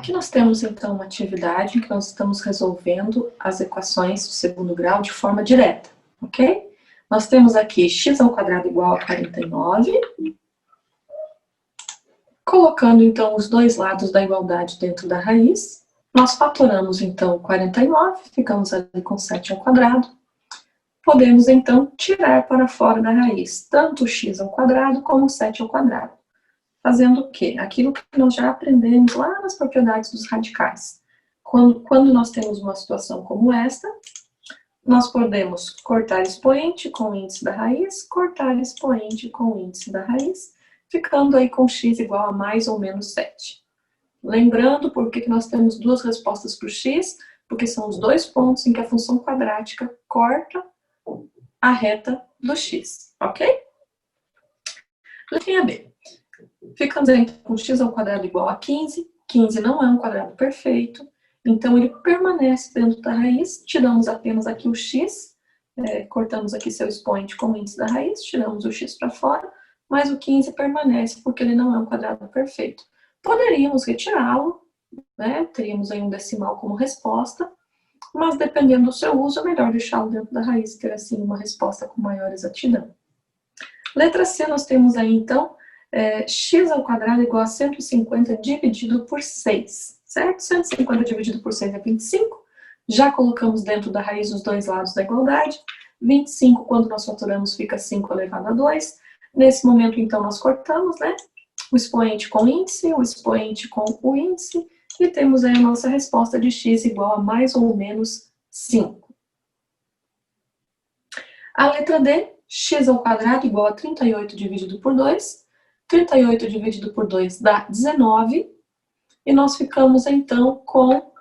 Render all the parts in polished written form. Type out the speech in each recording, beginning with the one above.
Aqui nós temos, então, uma atividade em que nós estamos resolvendo as equações de segundo grau de forma direta, ok? Nós temos aqui x² igual a 49. Colocando, então, os dois lados da igualdade dentro da raiz, nós fatoramos, então, 49, ficamos ali com 7². Podemos, então, tirar para fora da raiz tanto o x² como o 7². Fazendo o quê? Aquilo que nós já aprendemos lá nas propriedades dos radicais. Quando nós temos uma situação como esta, nós podemos cortar expoente com o índice da raiz, cortar expoente com o índice da raiz, ficando aí com x igual a mais ou menos 7. Lembrando por que nós temos duas respostas para o x, porque são os dois pontos em que a função quadrática corta a reta do x, ok? Letrinha B. Ficamos então com x² igual a 15. 15 não é um quadrado perfeito, então ele permanece dentro da raiz. Tiramos apenas aqui o x, cortamos aqui seu expoente com o índice da raiz, tiramos o x para fora, mas o 15 permanece porque ele não é um quadrado perfeito. Poderíamos retirá-lo, né? Teríamos aí um decimal como resposta, mas dependendo do seu uso, é melhor deixá-lo dentro da raiz e ter assim uma resposta com maior exatidão. Letra C, nós temos aí então x² igual a 150 dividido por 6, certo? 150 dividido por 6 é 25. Já colocamos dentro da raiz os dois lados da igualdade. 25, quando nós fatoramos, fica 5 elevado a 2. Nesse momento, então, nós cortamos, né? O expoente com o índice, o expoente com o índice, e temos aí a nossa resposta de x igual a mais ou menos 5. A letra D, x² igual a 38 dividido por 2. 38 dividido por 2 dá 19. E nós ficamos, então, com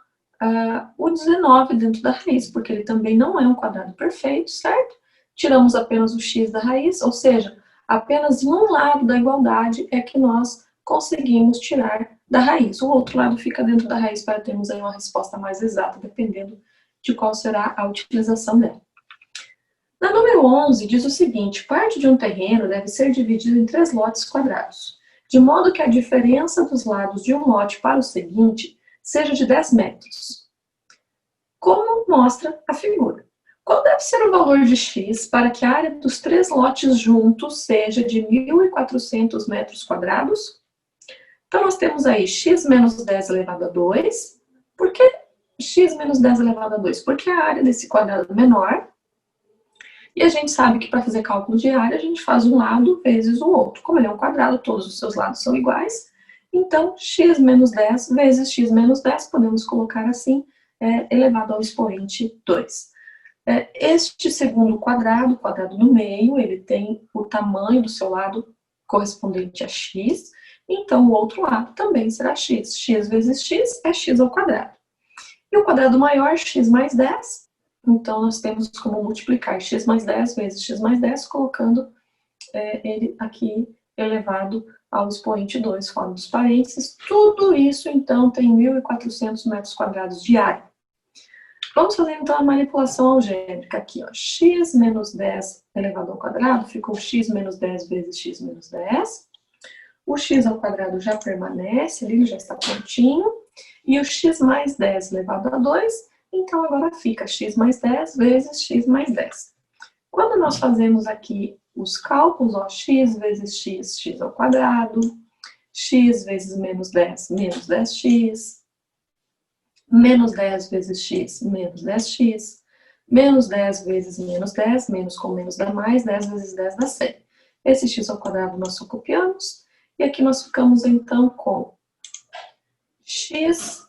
o 19 dentro da raiz, porque ele também não é um quadrado perfeito, certo? Tiramos apenas o x da raiz, ou seja, apenas um lado da igualdade é que nós conseguimos tirar da raiz. O outro lado fica dentro da raiz para termos aí uma resposta mais exata, dependendo de qual será a utilização dela. Na número 11, diz o seguinte: parte de um terreno deve ser dividido em 3 lotes quadrados, de modo que a diferença dos lados de um lote para o seguinte seja de 10 metros. Como mostra a figura. Qual deve ser o valor de x para que a área dos 3 lotes juntos seja de 1.400 metros quadrados? Então, nós temos aí x menos 10 elevado a 2. Por que x menos 10 elevado a 2? Porque a área desse quadrado é menor. E a gente sabe que para fazer cálculo de área, a gente faz um lado vezes o outro. Como ele é um quadrado, todos os seus lados são iguais. Então, x menos 10 vezes x menos 10, podemos colocar assim, elevado ao expoente 2. Este segundo quadrado, o quadrado no meio, ele tem o tamanho do seu lado correspondente a x. Então, o outro lado também será x. X vezes x é x². E o quadrado maior, x mais 10. Então, nós temos como multiplicar x mais 10 vezes x mais 10, colocando ele aqui elevado ao expoente 2, fora dos parênteses. Tudo isso, então, tem 1.400 metros quadrados de área. Vamos fazer, então, a manipulação algébrica aqui, ó. X menos 10 elevado ao quadrado ficou x menos 10 vezes x menos 10. O x² já permanece ali, já está prontinho. E o x mais 10 elevado a 2, então agora fica x mais 10 vezes x mais 10. Quando nós fazemos aqui os cálculos, ó, x vezes x, x², x vezes menos 10, menos 10x, menos 10 vezes x, menos 10x, menos 10 vezes menos 10, menos com menos dá mais, 10 vezes 10 dá 100. Esse x² nós só copiamos, e aqui nós ficamos então com x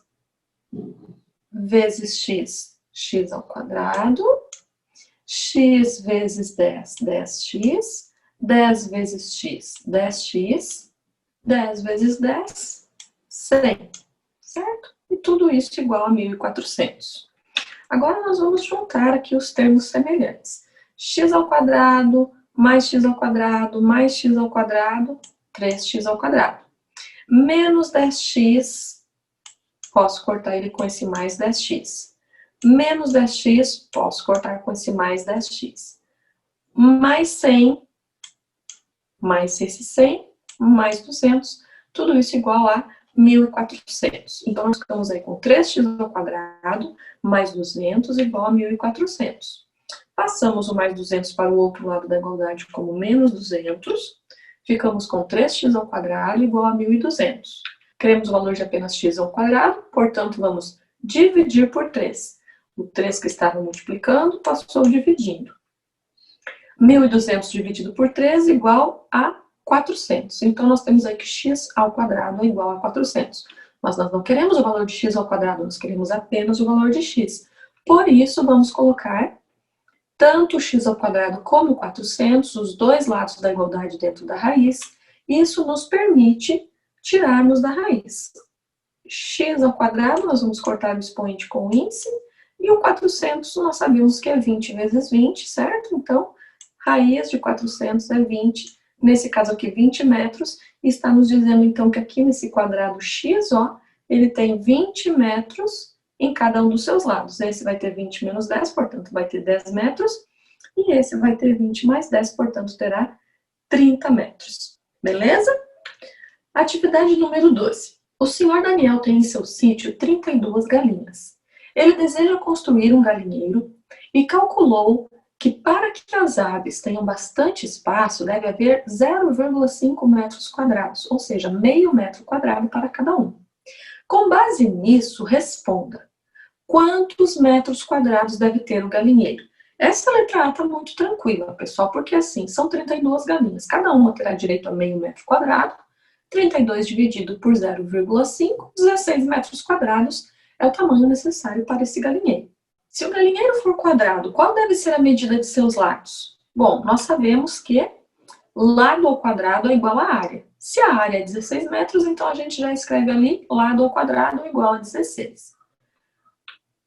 vezes x, x², x vezes 10, 10x, 10 vezes x, 10x, 10 vezes 10, 100, certo? E tudo isso igual a 1.400. Agora nós vamos juntar aqui os termos semelhantes. x² mais x² mais x², 3x². Menos 10x, posso cortar ele com esse mais 10x. Menos 10x, posso cortar com esse mais 10x. Mais 100, mais esse 100, mais 200, tudo isso igual a 1.400. Então, nós ficamos aí com 3x ao quadrado mais 200 igual a 1.400. Passamos o mais 200 para o outro lado da igualdade como menos 200. Ficamos com 3x ao quadrado igual a 1.200. Queremos o valor de apenas x ao quadrado, portanto, vamos dividir por 3. O 3 que estava multiplicando passou dividindo. 1.200 dividido por 3 igual a 400. Então, nós temos aí que x ao quadrado é igual a 400. Mas nós não queremos o valor de x ao quadrado, nós queremos apenas o valor de x. Por isso, vamos colocar tanto x ao quadrado como 400, os dois lados da igualdade dentro da raiz. Isso nos permite tirarmos da raiz. X ao quadrado, nós vamos cortar o expoente com o índice. E o 400, nós sabemos que é 20 vezes 20, certo? Então, raiz de 400 é 20. Nesse caso aqui, 20 metros. E está nos dizendo, então, que aqui nesse quadrado x, ó, ele tem 20 metros em cada um dos seus lados. Esse vai ter 20 menos 10, portanto, vai ter 10 metros. E esse vai ter 20 mais 10, portanto, terá 30 metros. Beleza? Atividade número 12. O senhor Daniel tem em seu sítio 32 galinhas. Ele deseja construir um galinheiro e calculou que para que as aves tenham bastante espaço, deve haver 0,5 metros quadrados, ou seja, meio metro quadrado para cada um. Com base nisso, responda: quantos metros quadrados deve ter o galinheiro? Essa letra A está muito tranquila, pessoal, porque assim, são 32 galinhas. Cada uma terá direito a meio metro quadrado. 32 dividido por 0,5, 16 metros quadrados é o tamanho necessário para esse galinheiro. Se o galinheiro for quadrado, qual deve ser a medida de seus lados? Bom, nós sabemos que lado ao quadrado é igual à área. Se a área é 16 metros, então a gente já escreve ali lado ao quadrado igual a 16.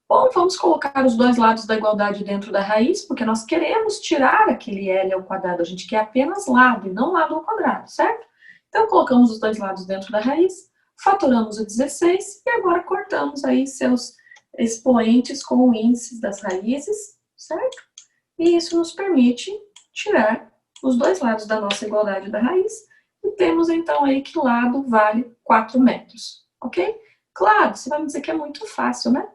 Bom, vamos colocar os dois lados da igualdade dentro da raiz, porque nós queremos tirar aquele L ao quadrado. A gente quer apenas lado e não lado ao quadrado, certo? Então, colocamos os dois lados dentro da raiz, fatoramos o 16 e agora cortamos aí seus expoentes com o índice das raízes, certo? E isso nos permite tirar os dois lados da nossa igualdade da raiz e temos então aí que lado vale 4 metros, ok? Claro, você vai me dizer que é muito fácil, né?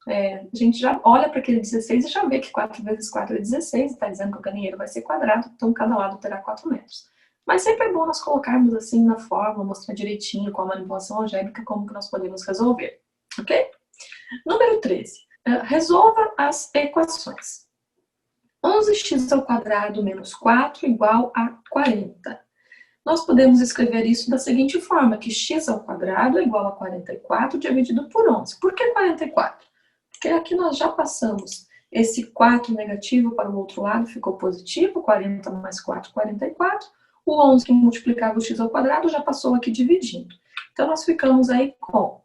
A gente já olha para aquele 16 e já vê que 4 vezes 4 é 16, está dizendo que o galinheiro vai ser quadrado, então cada lado terá 4 metros. Mas sempre é bom nós colocarmos assim na fórmula, mostrar direitinho com a manipulação algébrica como que nós podemos resolver, ok? Número 13. Resolva as equações. 11x ao quadrado menos 4 igual a 40. Nós podemos escrever isso da seguinte forma, que x ao quadrado é igual a 44 dividido por 11. Por que 44? Porque aqui nós já passamos esse 4 negativo para o outro lado, ficou positivo, 40 mais 4, 44. O 11 que multiplicava o x ao quadrado já passou aqui dividindo. Então, nós ficamos aí com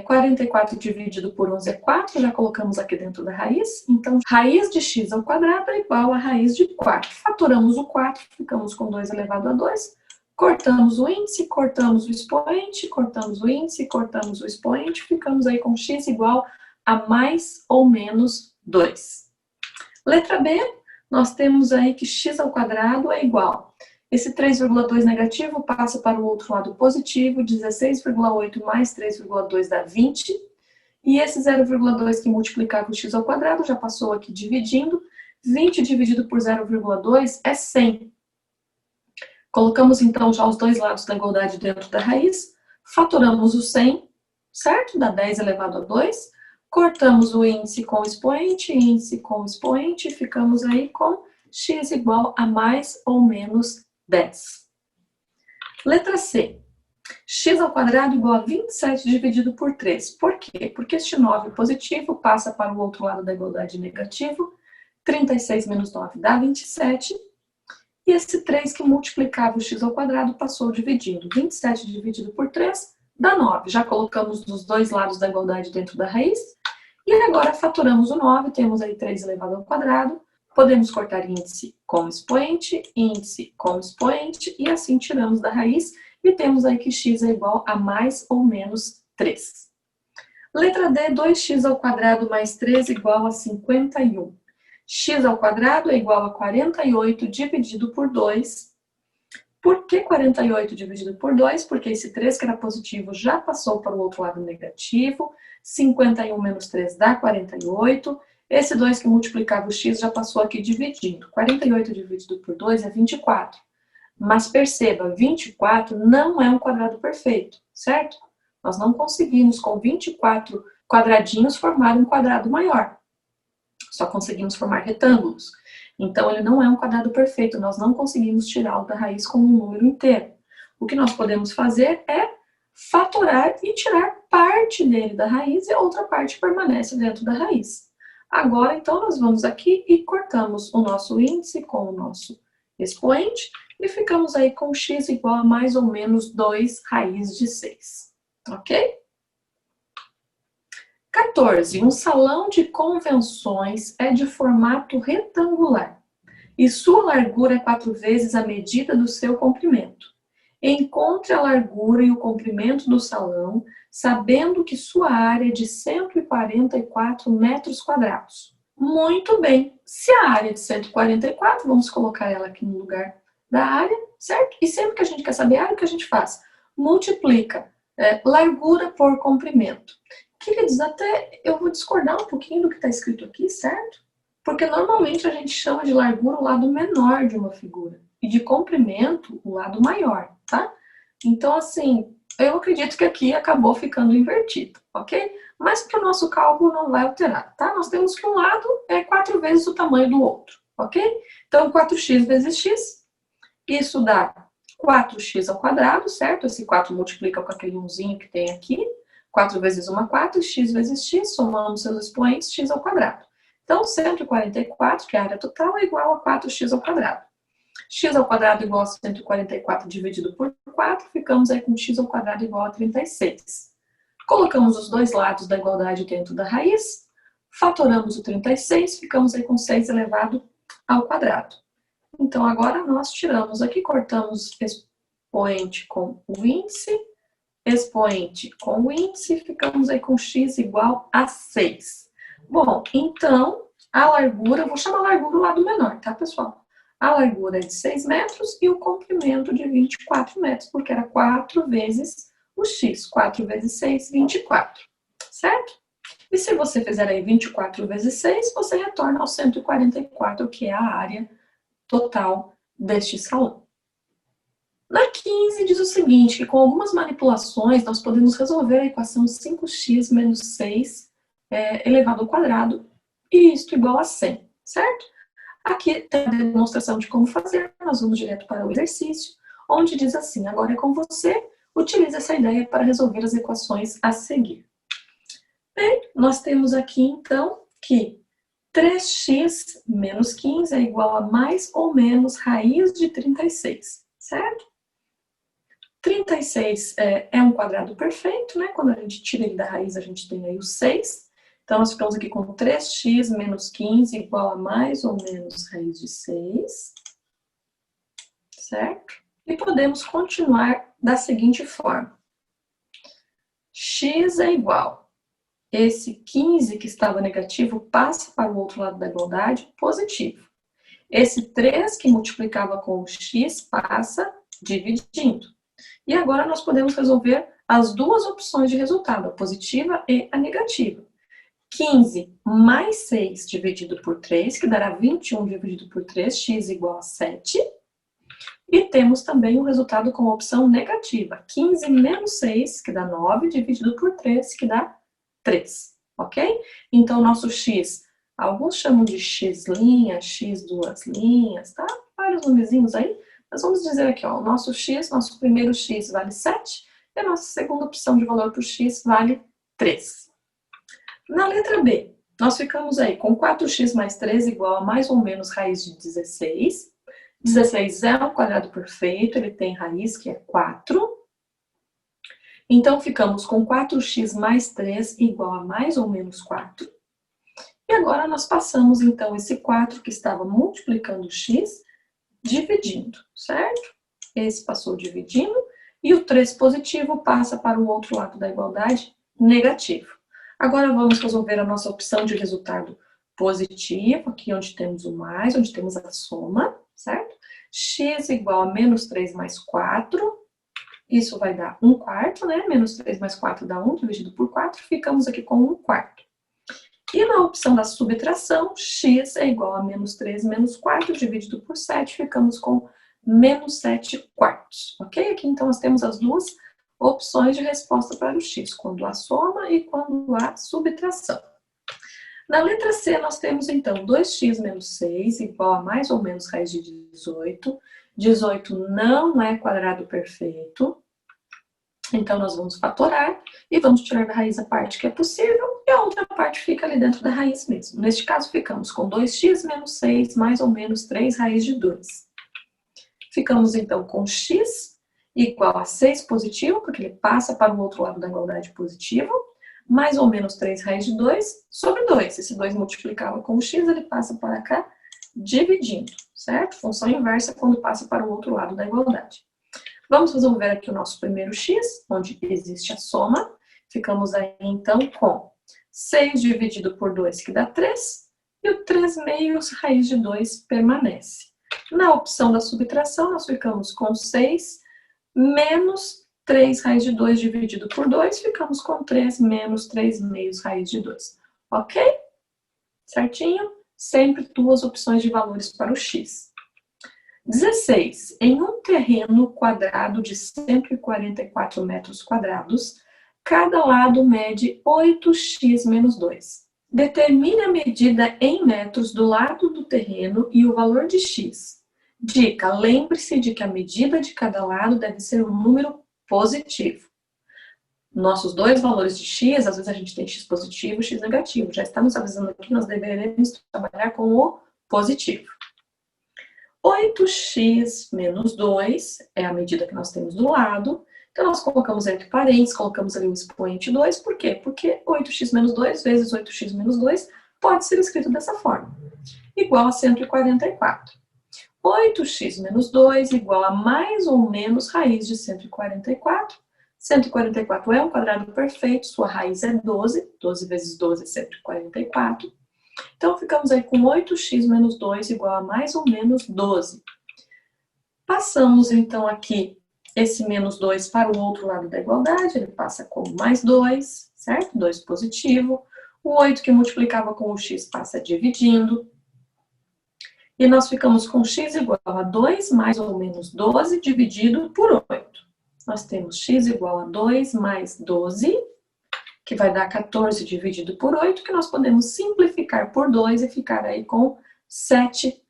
44 dividido por 11 é 4, já colocamos aqui dentro da raiz. Então, raiz de x ao quadrado é igual a raiz de 4. Fatoramos o 4, ficamos com 2 elevado a 2. Cortamos o índice, cortamos o expoente, cortamos o índice, cortamos o expoente. Ficamos aí com x igual a mais ou menos 2. Letra B, nós temos aí que x ao quadrado é igual. Esse 3,2 negativo passa para o outro lado positivo, 16,8 mais 3,2 dá 20. E esse 0,2 que multiplicava o x ao quadrado já passou aqui dividindo. 20 dividido por 0,2 é 100. Colocamos então já os dois lados da igualdade dentro da raiz. Fatoramos o 100, certo? Dá 10 elevado a 2. Cortamos o índice com o expoente, índice com o expoente. E ficamos aí com x igual a mais ou menos 10. Letra C. X ao quadrado igual a 27 dividido por 3. Por quê? Porque este 9 positivo passa para o outro lado da igualdade negativo. 36 menos 9 dá 27. E esse 3 que multiplicava o x ao quadrado passou dividindo. 27 dividido por 3 dá 9. Já colocamos os dois lados da igualdade dentro da raiz. E agora fatoramos o 9. Temos aí 3 elevado ao quadrado. Podemos cortar índice com expoente, índice com expoente, e assim tiramos da raiz, e temos aí que x é igual a mais ou menos 3. Letra D, 2x ao quadrado mais 3 igual a 51. X ao quadrado é igual a 48 dividido por 2. Por que 48 dividido por 2? Porque esse 3 que era positivo já passou para o outro lado negativo. 51 menos 3 dá 48. Esse 2 que multiplicava o x já passou aqui dividindo. 48 dividido por 2 é 24. Mas perceba, 24 não é um quadrado perfeito, certo? Nós não conseguimos, com 24 quadradinhos, formar um quadrado maior. Só conseguimos formar retângulos. Então, ele não é um quadrado perfeito. Nós não conseguimos tirá-lo da raiz como um número inteiro. O que nós podemos fazer é fatorar e tirar parte dele da raiz e a outra parte permanece dentro da raiz. Agora, então, nós vamos aqui e cortamos o nosso índice com o nosso expoente e ficamos aí com x igual a mais ou menos 2 raiz de 6. Ok? 14. Um salão de convenções é de formato retangular e sua largura é 4 vezes a medida do seu comprimento. Encontre a largura e o comprimento do salão, sabendo que sua área é de 144 metros quadrados. Muito bem. Se a área é de 144, vamos colocar ela aqui no lugar da área, certo? E sempre que a gente quer saber a área, o que a gente faz? Multiplica largura por comprimento. Queridos, até eu vou discordar um pouquinho do que está escrito aqui, certo? Porque normalmente a gente chama de largura o lado menor de uma figura e de comprimento o lado maior, tá? Então, assim, eu acredito que aqui acabou ficando invertido, ok? Mas para o nosso cálculo não vai alterar, tá? Nós temos que um lado é 4 vezes o tamanho do outro, ok? Então, 4x vezes x, isso dá 4x ao quadrado, certo? Esse 4 multiplica com aquele 1zinho que tem aqui. 4 vezes 1 é 4, x vezes x, somamos seus expoentes, x ao quadrado. Então, 144, que é a área total, é igual a 4x ao quadrado. X ao quadrado igual a 144 dividido por 4, ficamos aí com x ao quadrado igual a 36. Colocamos os dois lados da igualdade dentro da raiz, fatoramos o 36, ficamos aí com 6 elevado ao quadrado. Então, agora nós tiramos aqui, cortamos expoente com o índice, expoente com o índice, ficamos aí com x igual a 6. Bom, então, a largura, vou chamar a largura o lado menor, tá, pessoal? A largura é de 6 metros e o comprimento de 24 metros, porque era 4 vezes o x. 4 vezes 6, 24, certo? E se você fizer aí 24 vezes 6, você retorna aos 144, que é a área total deste salão. Na 15 diz o seguinte, que com algumas manipulações nós podemos resolver a equação 5x menos 6 elevado ao quadrado e isto igual a 100, certo? Aqui tem a demonstração de como fazer, nós vamos direto para o exercício, onde diz assim, agora é com você, utilize essa ideia para resolver as equações a seguir. Bem, nós temos aqui então que 3x menos 15 é igual a mais ou menos raiz de 36, certo? 36 é um quadrado perfeito, né? Quando a gente tira ele da raiz, a gente tem aí o 6. Então, nós ficamos aqui com 3x menos 15 igual a mais ou menos raiz de 6. Certo? E podemos continuar da seguinte forma. X é igual. Esse 15 que estava negativo passa para o outro lado da igualdade, positivo. Esse 3 que multiplicava com o x passa dividindo. E agora nós podemos resolver as duas opções de resultado, a positiva e a negativa. 15 mais 6 dividido por 3, que dará 21 dividido por 3, x igual a 7. E temos também o resultado com a opção negativa, 15 menos 6, que dá 9, dividido por 3, que dá 3, ok? Então, nosso x, alguns chamam de x', x duas linhas, tá? Vários nomezinhos aí. Mas vamos dizer aqui, ó, o nosso x, nosso primeiro x vale 7, e a nossa segunda opção de valor para o x vale 3. Na letra B, nós ficamos aí com 4x mais 3 igual a mais ou menos raiz de 16. 16 é um quadrado perfeito, ele tem raiz que é 4. Então, ficamos com 4x mais 3 igual a mais ou menos 4. E agora nós passamos, então, esse 4 que estava multiplicando x, dividindo, certo? Esse passou dividindo, e o 3 positivo passa para o outro lado da igualdade, negativo. Agora vamos resolver a nossa opção de resultado positivo, aqui onde temos o mais, onde temos a soma, certo? x igual a menos 3 mais 4. Isso vai dar 1/4, né? Menos 3 mais 4 dá 1, dividido por 4. Ficamos aqui com 1/4. E na opção da subtração, x é igual a menos 3 menos 4, dividido por 7. Ficamos com menos 7/4. Ok? Aqui, então, nós temos as duas opções de resposta para o x, quando há soma e quando há subtração. Na letra C, nós temos, então, 2x menos 6 igual a mais ou menos raiz de 18. 18 não é quadrado perfeito. Então, nós vamos fatorar e vamos tirar da raiz a parte que é possível e a outra parte fica ali dentro da raiz mesmo. Neste caso, ficamos com 2x menos 6 mais ou menos 3 raiz de 2. Ficamos, então, com x igual a 6 positivo, porque ele passa para o outro lado da igualdade positivo, mais ou menos 3 raiz de 2 sobre 2. Esse 2 multiplicava com o x, ele passa para cá dividindo, certo? Função inversa quando passa para o outro lado da igualdade. Vamos resolver aqui o nosso primeiro x, onde existe a soma. Ficamos aí, então, com 6 dividido por 2, que dá 3, e o 3 meios raiz de 2 permanece. Na opção da subtração, nós ficamos com 6 menos 3 raiz de 2 dividido por 2, ficamos com 3 menos 3 meios raiz de 2. Ok? Certinho? Sempre duas opções de valores para o x. 16. Em um terreno quadrado de 144 metros quadrados, cada lado mede 8x menos 2. Determine a medida em metros do lado do terreno e o valor de x. Dica: lembre-se de que a medida de cada lado deve ser um número positivo. Nossos dois valores de x, às vezes a gente tem x positivo e x negativo. Já estamos avisando aqui que nós deveremos trabalhar com o positivo. 8x menos 2 é a medida que nós temos do lado. Então, nós colocamos entre parênteses, colocamos ali o expoente 2. Por quê? Porque 8x menos 2 vezes 8x menos 2 pode ser escrito dessa forma. Igual a 144. 8x menos 2 igual a mais ou menos raiz de 144. 144 é um quadrado perfeito, sua raiz é 12. 12 vezes 12 é 144. Então, ficamos aí com 8x menos 2 igual a mais ou menos 12. Passamos, então, aqui esse menos 2 para o outro lado da igualdade. Ele passa como mais 2, certo? 2 positivo. O 8 que multiplicava com o x passa dividindo. E nós ficamos com x igual a 2 mais ou menos 12 dividido por 8. Nós temos x igual a 2 mais 12, que vai dar 14 dividido por 8, que nós podemos simplificar por 2 e ficar aí com 7/4.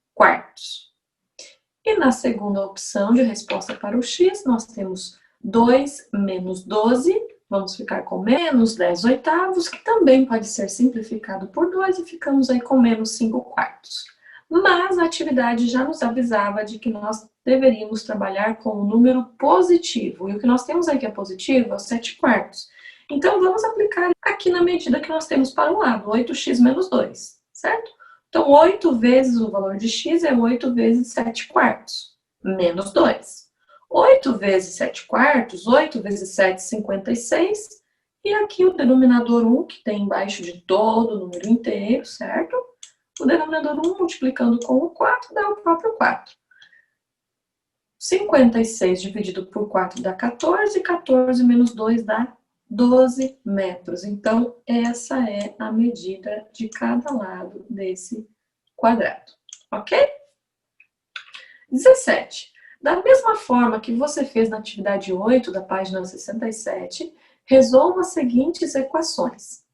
E na segunda opção de resposta para o x, nós temos 2 menos 12, vamos ficar com menos 10/8, que também pode ser simplificado por 2 e ficamos aí com menos 5/4. Mas a atividade já nos avisava de que nós deveríamos trabalhar com um número positivo. E o que nós temos aí que é positivo é o 7/4. Então, vamos aplicar aqui na medida que nós temos para o lado, 8x menos 2, certo? Então, 8 vezes o valor de x é 8 vezes 7/4, menos 2. 8 vezes 7/4, 8 vezes 7, 56. E aqui o denominador 1, que tem embaixo de todo o número inteiro, certo? O denominador 1 multiplicando com o 4 dá o próprio 4. 56 dividido por 4 dá 14, 14 menos 2 dá 12 metros. Então, essa é a medida de cada lado desse quadrado, ok? 17. Da mesma forma que você fez na atividade 8 da página 67, resolva as seguintes equações.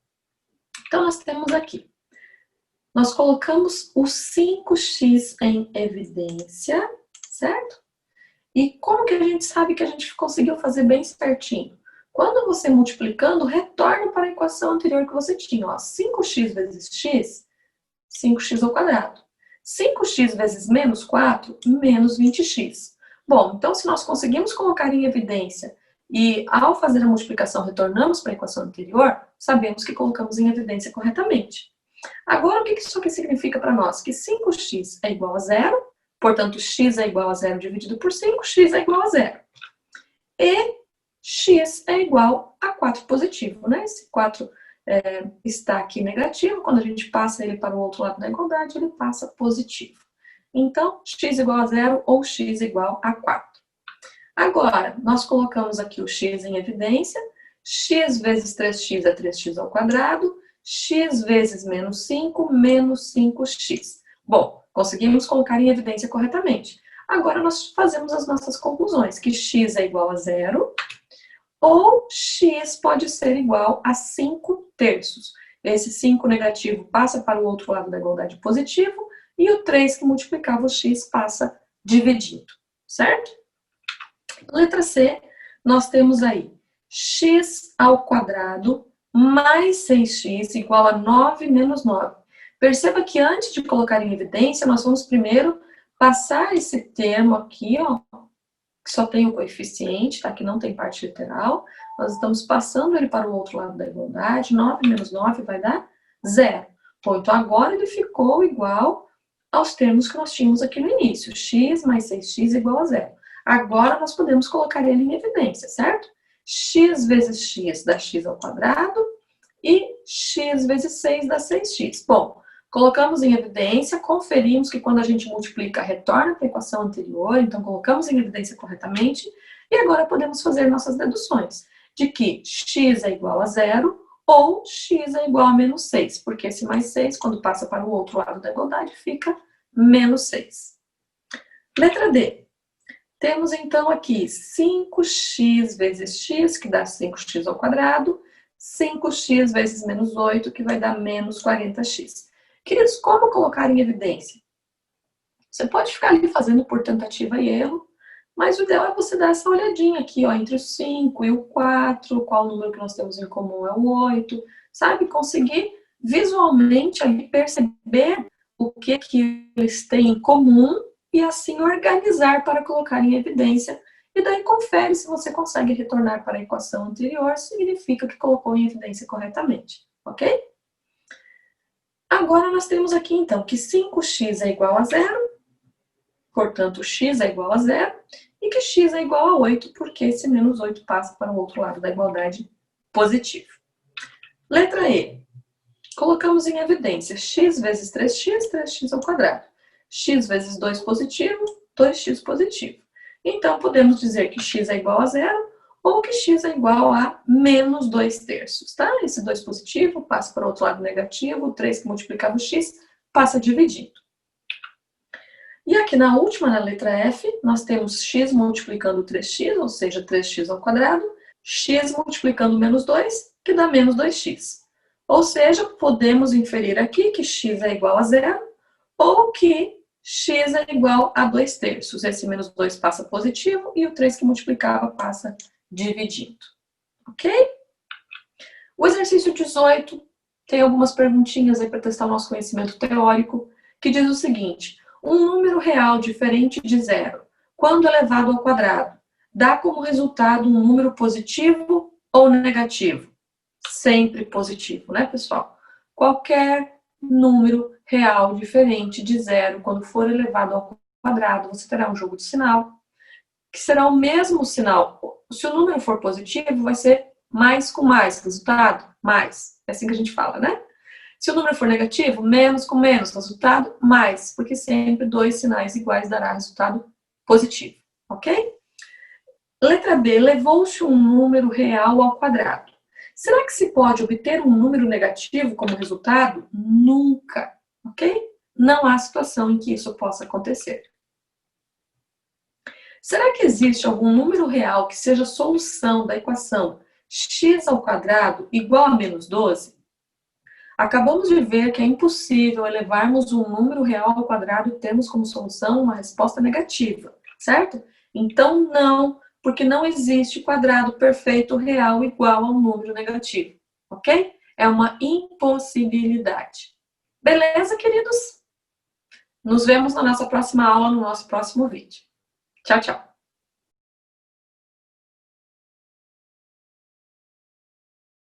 Então, nós temos aqui. Nós colocamos o 5x em evidência, certo? E como que a gente sabe que a gente conseguiu fazer bem certinho? Quando você multiplicando, retorna para a equação anterior que você tinha. Ó, 5x vezes x, 5x ao quadrado. 5x vezes menos 4, menos 20x. Bom, então se nós conseguimos colocar em evidência e ao fazer a multiplicação retornamos para a equação anterior, sabemos que colocamos em evidência corretamente. Agora, o que isso aqui significa para nós? Que 5x é igual a 0, portanto, x é igual a 0 dividido por 5, x é igual a 0. E x é igual a 4 positivo, né? Esse 4 está aqui negativo, quando a gente passa ele para o outro lado da igualdade, ele passa positivo. Então, x igual a 0 ou x igual a 4. Agora, nós colocamos aqui o x em evidência. X vezes 3x é 3x ao quadrado. X vezes menos 5, menos 5x. Bom, conseguimos colocar em evidência corretamente. Agora, nós fazemos as nossas conclusões, que x é igual a 0, ou x pode ser igual a 5/3. Esse 5 negativo passa para o outro lado da igualdade positivo, e o 3 que multiplicava o x passa dividindo, certo? Letra C, nós temos aí x ao quadrado mais 6x igual a 9 menos 9. Perceba que antes de colocar em evidência, nós vamos primeiro passar esse termo aqui, ó, que só tem o coeficiente, tá? Que não tem parte literal. Nós estamos passando ele para o outro lado da igualdade. 9 menos 9 vai dar 0. Bom, então agora ele ficou igual aos termos que nós tínhamos aqui no início. X mais 6x igual a 0. Agora nós podemos colocar ele em evidência, certo? X vezes x dá x ao quadrado e x vezes 6 dá 6x. Bom, colocamos em evidência, conferimos que quando a gente multiplica, retorna para a equação anterior, então colocamos em evidência corretamente, e agora podemos fazer nossas deduções, de que x é igual a 0 ou x é igual a menos 6, porque esse mais 6, quando passa para o outro lado da igualdade, fica menos 6. Letra D. Temos então aqui 5x vezes x, que dá 5x ao quadrado, 5x vezes menos 8, que vai dar menos 40x. Queridos, como colocar em evidência? Você pode ficar ali fazendo por tentativa e erro, mas o ideal é você dar essa olhadinha aqui, ó, entre o 5 e o 4, qual número que nós temos em comum é o 8, sabe? Conseguir visualmente ali perceber o que eles têm em comum e assim organizar para colocar em evidência. E daí confere se você consegue retornar para a equação anterior, significa que colocou em evidência corretamente, ok? Agora nós temos aqui então que 5x é igual a 0, portanto x é igual a 0, e que x é igual a 8, porque esse menos 8 passa para o outro lado da igualdade positivo. Letra E. Colocamos em evidência x vezes 3x, 3x ao quadrado. X vezes 2 positivo, 2x positivo. Então, podemos dizer que x é igual a 0 ou que x é igual a menos 2/3, tá? Esse 2 positivo passa para o outro lado negativo, o 3 que multiplicava o x passa dividindo. E aqui na última, na letra F, nós temos x multiplicando 3x, ou seja, 3x ao quadrado, x multiplicando menos 2, que dá menos 2x. Ou seja, podemos inferir aqui que x é igual a 0 ou que x é igual a 2/3. Esse menos 2 passa positivo e o 3 que multiplicava passa dividindo. Ok? O exercício 18 tem algumas perguntinhas aí para testar o nosso conhecimento teórico, que diz o seguinte: um número real diferente de 0, quando elevado ao quadrado, dá como resultado um número positivo ou negativo? Sempre positivo, né, pessoal? Qualquer número real diferente de 0, quando for elevado ao quadrado, você terá um jogo de sinal, que será o mesmo sinal. Se o número for positivo, vai ser mais com mais, resultado, mais. É assim que a gente fala, né? Se o número for negativo, menos com menos, resultado, mais. Porque sempre dois sinais iguais dará resultado positivo, ok? Letra B, levou-se um número real ao quadrado. Será que se pode obter um número negativo como resultado? Nunca, ok? Não há situação em que isso possa acontecer. Será que existe algum número real que seja solução da equação x ao quadrado igual a menos 12? Acabamos de ver que é impossível elevarmos um número real ao quadrado e termos como solução uma resposta negativa, certo? Então, não, porque não existe quadrado perfeito real igual a um número negativo, ok? É uma impossibilidade. Beleza, queridos? Nos vemos na nossa próxima aula, no nosso próximo vídeo. Tchau, tchau.